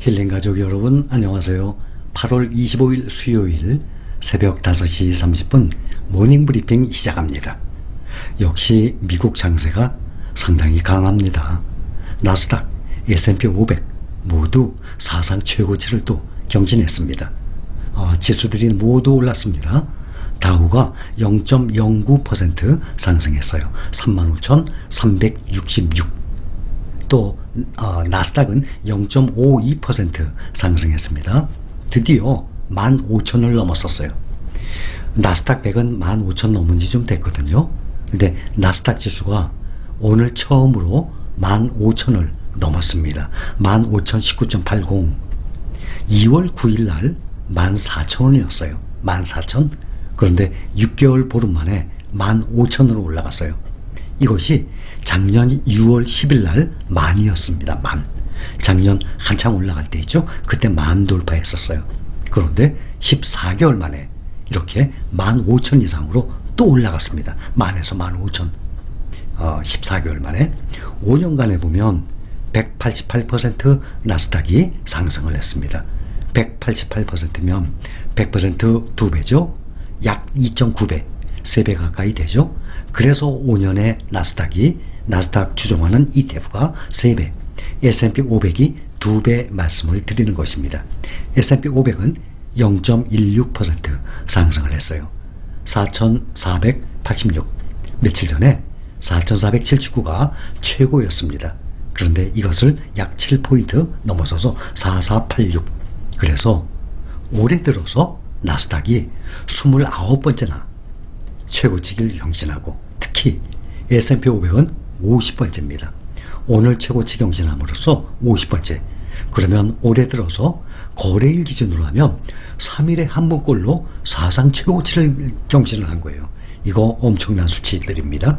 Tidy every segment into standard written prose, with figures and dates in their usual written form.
힐링 가족 여러분 안녕하세요. 8월 25일 수요일 새벽 5시 30분 모닝 브리핑 시작합니다. 역시 미국 장세가 상당히 강합니다. 나스닥, S&P 500 모두 사상 최고치를 또 경신했습니다. 지수들이 모두 올랐습니다. 다우가 0.09% 상승했어요. 35,366. 또 나스닥은 0.52% 상승했습니다. 드디어 15,000을 넘었었어요. 나스닥 100은 15,000 넘은 지 좀 됐거든요. 근데 나스닥 지수가 오늘 처음으로 15,000을 넘었습니다. 15,019.80. 2월 9일 날 14,000원이었어요. 14,000. 그런데 6개월 보름 만에 15,000으로 올라갔어요. 이것이 작년 6월 10일 날 만이었습니다. 만. 작년 한창 올라갈 때 있죠. 그때 만 돌파했었어요. 그런데 14개월 만에 이렇게 15,000 이상으로 또 올라갔습니다. 만에서 15,000. 14개월 만에 5년간에 보면 188% 나스닥이 상승을 했습니다. 188%면 100% 2배죠. 약 2.9배, 3배 가까이 되죠. 그래서 5년에 나스닥 추종하는 ETF가 3배, S&P 500이 2배 말씀을 드리는 것입니다. S&P 500은 0.16% 상승을 했어요. 4,486. 며칠 전에 4,479가 최고였습니다. 그런데 이것을 약 7포인트 넘어서서 4,486. 그래서 올해 들어서 나스닥이 29번째나 최고치기를 경신하고 특히 S&P 500은 50번째입니다. 오늘 최고치 경신함으로써 50번째. 그러면 올해 들어서 거래일 기준으로 하면 3일에 한 번꼴로 사상 최고치를 경신을 한 거예요. 이거 엄청난 수치들입니다.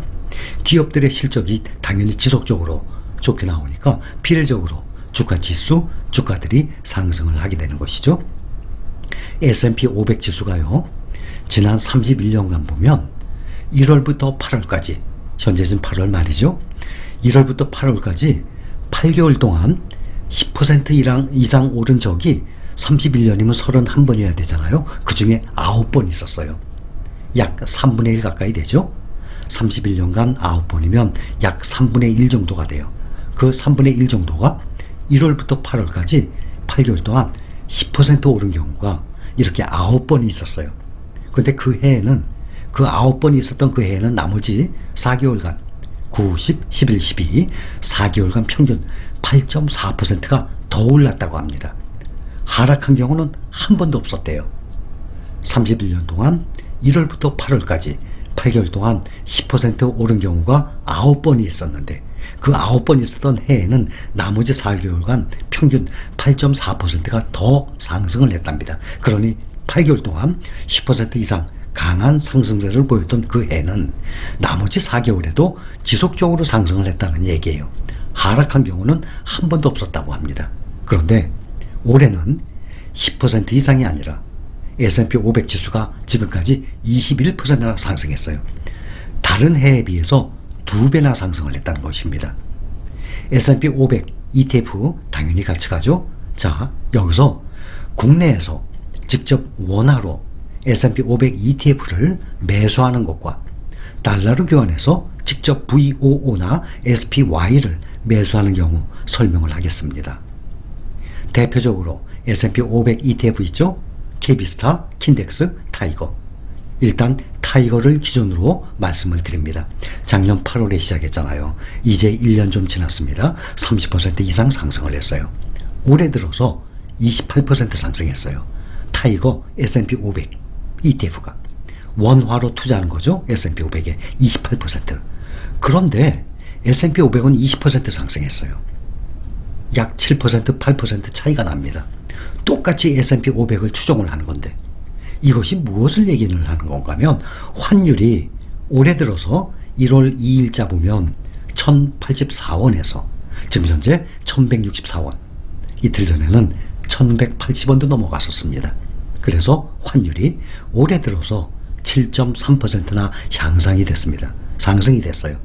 기업들의 실적이 당연히 지속적으로 좋게 나오니까 비례적으로 주가지수, 주가들이 상승을 하게 되는 것이죠. S&P 500 지수가요. 지난 31년간 보면 1월부터 8월까지, 현재 지금 8월 말이죠. 1월부터 8월까지 8개월 동안 10% 이상 오른 적이 31년이면 31번이어야 되잖아요. 그 중에 9번 있었어요. 약 3분의 1 가까이 되죠. 31년간 9번이면 약 3분의 1 정도가 돼요. 그 3분의 1 정도가 1월부터 8월까지 8개월 동안 10% 오른 경우가 이렇게 9번이 있었어요. 근데 그 해에는 그 9번이 있었던 그 해에는 나머지 4개월간 9, 10, 11, 12 4개월간 평균 8.4%가 더 올랐다고 합니다. 하락한 경우는 한 번도 없었대요. 31년 동안 1월부터 8월까지 8개월 동안 10% 오른 경우가 9번이 있었는데 그 9번 있었던 해에는 나머지 4개월간 평균 8.4%가 더 상승을 했답니다. 그러니 8개월 동안 10% 이상 강한 상승세를 보였던 그 해는 나머지 4개월에도 지속적으로 상승을 했다는 얘기예요. 하락한 경우는 한 번도 없었다고 합니다. 그런데 올해는 10% 이상이 아니라 S&P 500 지수가 지금까지 21%나 상승했어요. 다른 해에 비해서 2배나 상승을 했다는 것입니다. S&P 500 ETF 당연히 같이 가죠. 자, 여기서 국내에서 직접 원화로 S&P 500 ETF를 매수하는 것과 달러로 교환해서 직접 VOO나 SPY를 매수하는 경우 설명을 하겠습니다. 대표적으로 S&P 500 ETF 있죠? KB스타, 킨덱스, 타이거. 일단 타이거를 기준으로 말씀을 드립니다. 작년 8월에 시작했잖아요. 이제 1년 좀 지났습니다. 30% 이상 상승을 했어요. 올해 들어서 28% 상승했어요. 타이거 S&P 500 ETF가 원화로 투자하는 거죠. S&P 500에 28%. 그런데 S&P 500은 20% 상승했어요. 약 7%, 8% 차이가 납니다. 똑같이 S&P 500을 추종을 하는 건데 이것이 무엇을 얘기를 하는 건가 하면 환율이 올해 들어서 1월 2일자 보면 1084원에서 지금 현재 1164원. 이틀 전에는 1180원도 넘어갔었습니다. 그래서 환율이 올해 들어서 7.3%나 향상이 됐습니다. 상승이 됐어요.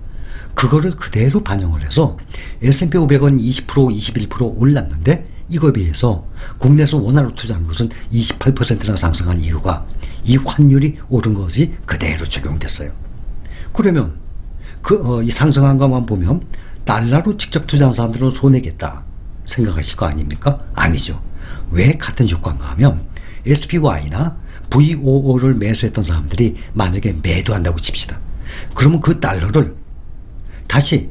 그거를 그대로 반영을 해서 S&P 500은 20%, 21% 올랐는데 이거에 비해서 국내에서 원화로 투자하는 것은 28%나 상승한 이유가 이 환율이 오른 것이 그대로 적용됐어요. 그러면 이 상승한 것만 보면 달러로 직접 투자한 사람들은 손해겠다 생각하실 거 아닙니까? 아니죠. 왜 같은 효과인가 하면 SPY나 VOO를 매수했던 사람들이 만약에 매도한다고 칩시다. 그러면 그 달러를 다시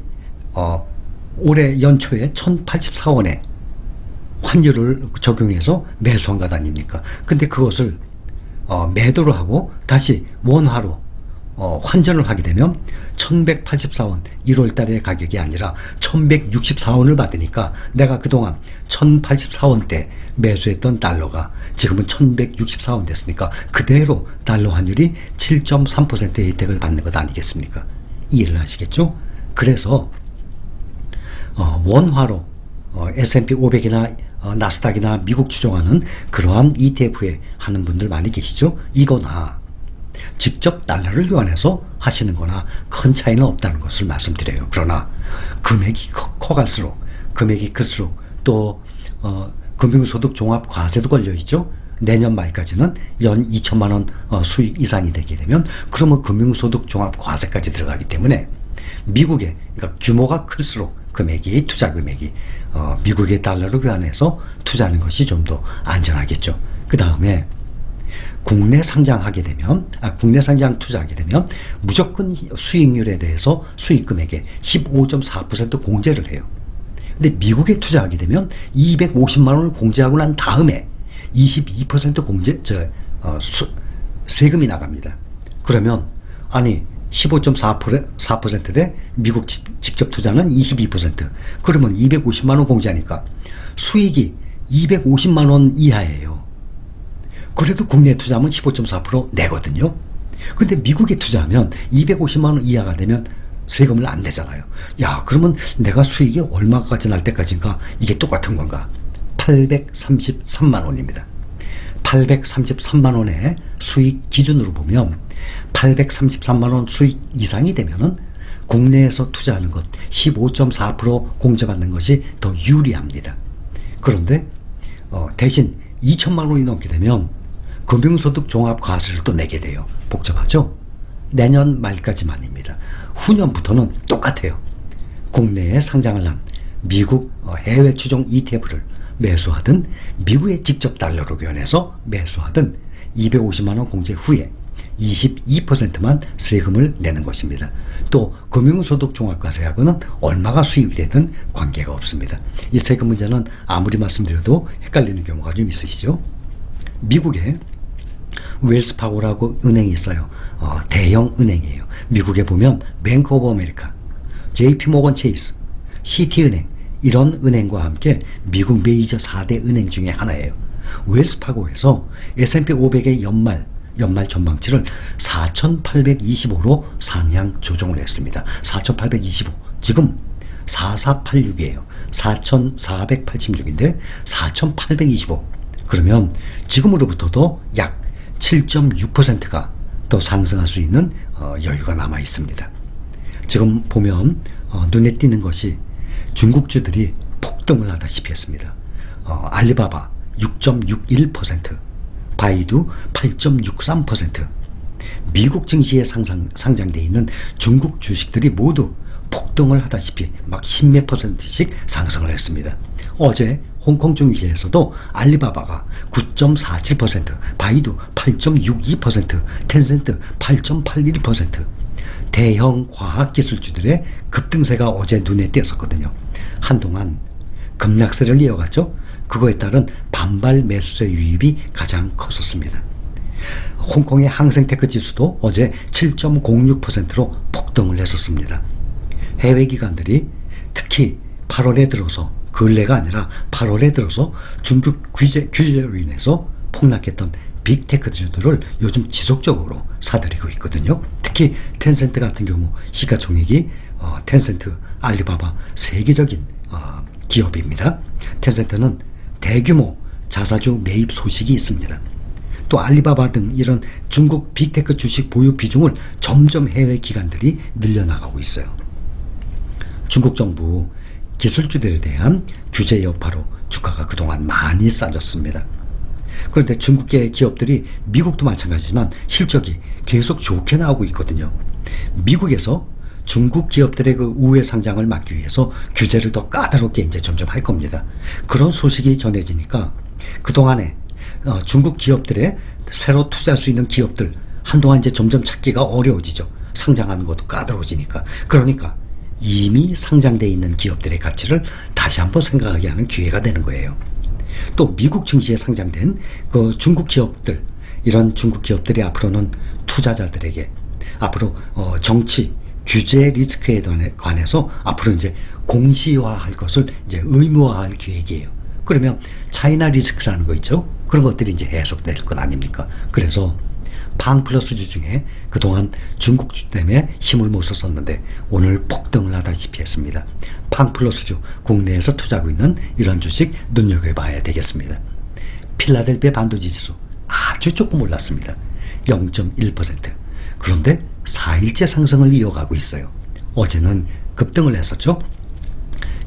올해 연초에 1084원에 환율을 적용해서 매수한 것 아닙니까? 근데 그것을 매도를 하고 다시 원화로 환전을 하게 되면 1184원 1월 달의 가격이 아니라 1164원을 받으니까 내가 그동안 1084원 때 매수했던 달러가 지금은 1164원 됐으니까 그대로 달러 환율이 7.3%의 혜택을 받는 것 아니겠습니까? 이해를 하시겠죠? 그래서 원화로 S&P 500이나 나스닥이나 미국 추종하는 그러한 ETF에 하는 분들 많이 계시죠? 이거나 직접 달러를 교환해서 하시는 거나 큰 차이는 없다는 것을 말씀드려요. 그러나 금액이 커갈수록 금액이 클수록 또 금융소득 종합과세도 걸려있죠. 내년 말까지는 연 2천만 원 수익 이상이 되게 되면 그러면 금융소득 종합과세까지 들어가기 때문에 미국의 그러니까 규모가 클수록 금액이 투자 금액이 미국의 달러로 교환해서 투자하는 것이 좀 더 안전하겠죠. 그 다음에 국내 상장하게 되면 국내 상장 투자하게 되면 무조건 수익률에 대해서 수익 금액의 15.4% 공제를 해요. 근데 미국에 투자하게 되면 250만 원을 공제하고 난 다음에 22% 공제 세금이 나갑니다. 그러면 아니 15.4%대 미국 직접 투자는 22%. 그러면 250만 원 공제하니까 수익이 250만 원 이하예요. 그래도 국내에 투자하면 15.4% 내거든요. 근데 미국에 투자하면 250만 원 이하가 되면 세금을 안 내잖아요. 야, 그러면 내가 수익이 얼마까지 날 때까지인가 이게 똑같은 건가? 833만 원입니다. 833만 원의 수익 기준으로 보면 833만 원 수익 이상이 되면은 국내에서 투자하는 것 15.4% 공제받는 것이 더 유리합니다. 그런데 대신 2천만 원이 넘게 되면 금융소득 종합과세를 또 내게 돼요. 복잡하죠? 내년 말까지만입니다. 후년부터는 똑같아요. 국내에 상장을 한 미국 해외 추종 ETF를 매수하든 미국에 직접 달러로 교환해서 매수하든 250만 원 공제 후에 22%만 세금을 내는 것입니다. 또 금융소득 종합과세하고는 얼마가 수입이 되든 관계가 없습니다. 이 세금 문제는 아무리 말씀드려도 헷갈리는 경우가 좀 있으시죠. 미국에 웰스파고라고 은행이 있어요. 대형 은행이에요. 미국에 보면 뱅크 오브 아메리카, JP모건 체이스, 시티은행 이런 은행과 함께 미국 메이저 4대 은행 중에 하나예요. 웰스파고에서 S&P 500의 연말 전망치를 4,825로 상향 조정을 했습니다. 4,825. 지금 4486이에요. 4,486인데 4,825. 그러면 지금으로부터도 약 7.6%가 더 상승할 수 있는 여유가 남아 있습니다. 지금 보면 눈에 띄는 것이 중국주들이 폭등을 하다시피 했습니다. 알리바바 6.61%, 바이두 8.63%, 미국 증시에 상장되어 있는 중국 주식들이 모두 폭등을 하다시피 막 10몇 %씩 상승을 했습니다. 어제 홍콩 증시에서도 알리바바가 9.47%, 바이두 8.62%, 텐센트 8.81%, 대형 과학기술주들의 급등세가 어제 눈에 띄었었거든요. 한동안 급락세를 이어갔죠. 그거에 따른 반발 매수세 유입이 가장 컸었습니다. 홍콩의 항생테크 지수도 어제 7.06%로 폭등을 했었습니다. 해외 기관들이 특히 8월에 들어서 근래가 아니라 8월에 들어서 중국 규제로 인해서 폭락했던 빅테크 주들을 요즘 지속적으로 사들이고 있거든요. 특히 텐센트 같은 경우 시가총액이 텐센트, 알리바바 세계적인 기업입니다. 텐센트는 대규모 자사주 매입 소식이 있습니다. 또 알리바바 등 이런 중국 빅테크 주식 보유 비중을 점점 해외 기관들이 늘려나가고 있어요. 중국 정부 기술주들에 대한 규제 여파로 주가가 그동안 많이 싸졌습니다. 그런데 중국계 기업들이 미국도 마찬가지지만 실적이 계속 좋게 나오고 있거든요. 미국에서 중국 기업들의 그 우회 상장을 막기 위해서 규제를 더 까다롭게 이제 점점 할 겁니다. 그런 소식이 전해지니까 그동안에 중국 기업들의 새로 투자할 수 있는 기업들 한동안 이제 점점 찾기가 어려워지죠. 상장하는 것도 까다로워지니까. 그러니까 이미 상장되어 있는 기업들의 가치를 다시 한번 생각하게 하는 기회가 되는 거예요. 또 미국 증시에 상장된 그 중국 기업들, 이런 중국 기업들이 앞으로는 투자자들에게 앞으로 정치, 규제 리스크에 관해서 앞으로 이제 공시화할 것을 이제 의무화할 계획이에요. 그러면 차이나 리스크라는 거 있죠? 그런 것들이 이제 해소될 것 아닙니까? 그래서 팡플러스주 중에 그동안 중국주 때문에 힘을 못 썼었는데 오늘 폭등을 하다시피 했습니다. 팡플러스주 국내에서 투자하고 있는 이런 주식 눈여겨봐야 되겠습니다. 필라델피아 반도체 지수 아주 조금 올랐습니다. 0.1%. 그런데 4일째 상승을 이어가고 있어요. 어제는 급등을 했었죠.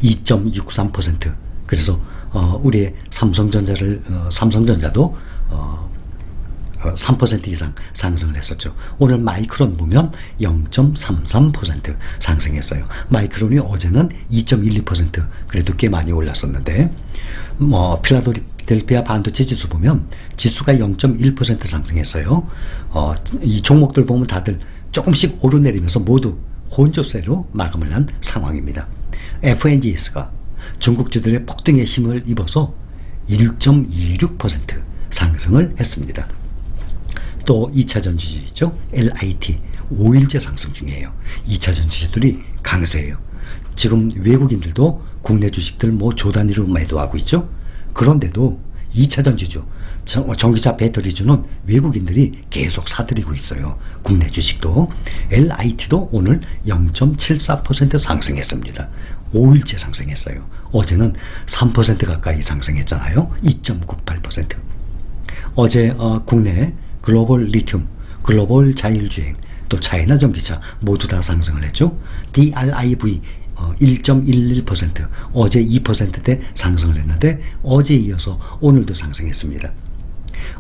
2.63%. 그래서 우리의 삼성전자도 3% 이상 상승을 했었죠. 오늘 마이크론 보면 0.33% 상승했어요. 마이크론이 어제는 2.12% 그래도 꽤 많이 올랐었는데 필라델피아 반도체 지수 보면 지수가 0.1% 상승했어요. 이 종목들 보면 다들 조금씩 오르내리면서 모두 혼조세로 마감을 한 상황입니다. FNGS가 중국주들의 폭등의 힘을 입어서 1.26% 상승을 했습니다. 또 2차 전지주죠. LIT 5일째 상승 중이에요. 2차 전지주들이 강세예요. 지금 외국인들도 국내 주식들 조 단위로 매도하고 있죠. 그런데도 2차 전지주, 전기차 배터리주는 외국인들이 계속 사들이고 있어요. 국내 주식도. LIT도 오늘 0.74% 상승했습니다. 5일째 상승했어요. 어제는 3% 가까이 상승했잖아요. 2.98%. 어제 국내 글로벌 리튬, 글로벌 자율주행, 또 차이나 전기차 모두 다 상승을 했죠. DRIV 1.11%, 어제 2%대 상승을 했는데 어제 이어서 오늘도 상승했습니다.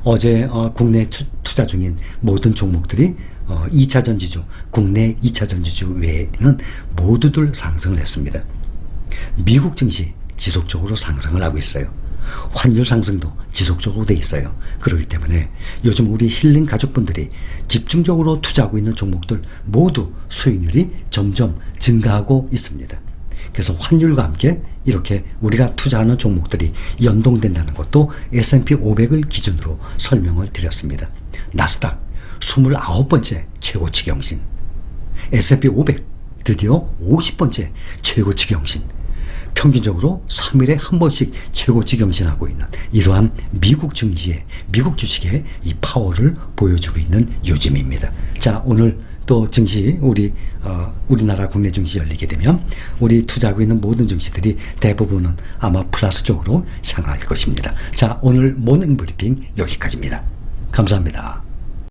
어제 국내 투자 중인 모든 종목들이 2차 전지주, 국내 2차 전지주 외에는 모두들 상승을 했습니다. 미국 증시 지속적으로 상승을 하고 있어요. 환율 상승도 지속적으로 돼 있어요. 그렇기 때문에 요즘 우리 힐링 가족분들이 집중적으로 투자하고 있는 종목들 모두 수익률이 점점 증가하고 있습니다. 그래서 환율과 함께 이렇게 우리가 투자하는 종목들이 연동된다는 것도 S&P 500을 기준으로 설명을 드렸습니다. 나스닥 29번째 최고치 경신, S&P 500 드디어 50번째 최고치 경신, 평균적으로 3일에 한 번씩 최고치 경신하고 있는 이러한 미국 증시의, 미국 주식의 이 파워를 보여주고 있는 요즘입니다. 자, 오늘 또 증시, 우리나라 국내 증시 열리게 되면 우리 투자하고 있는 모든 증시들이 대부분은 아마 플러스 쪽으로 향할 것입니다. 자, 오늘 모닝 브리핑 여기까지입니다. 감사합니다.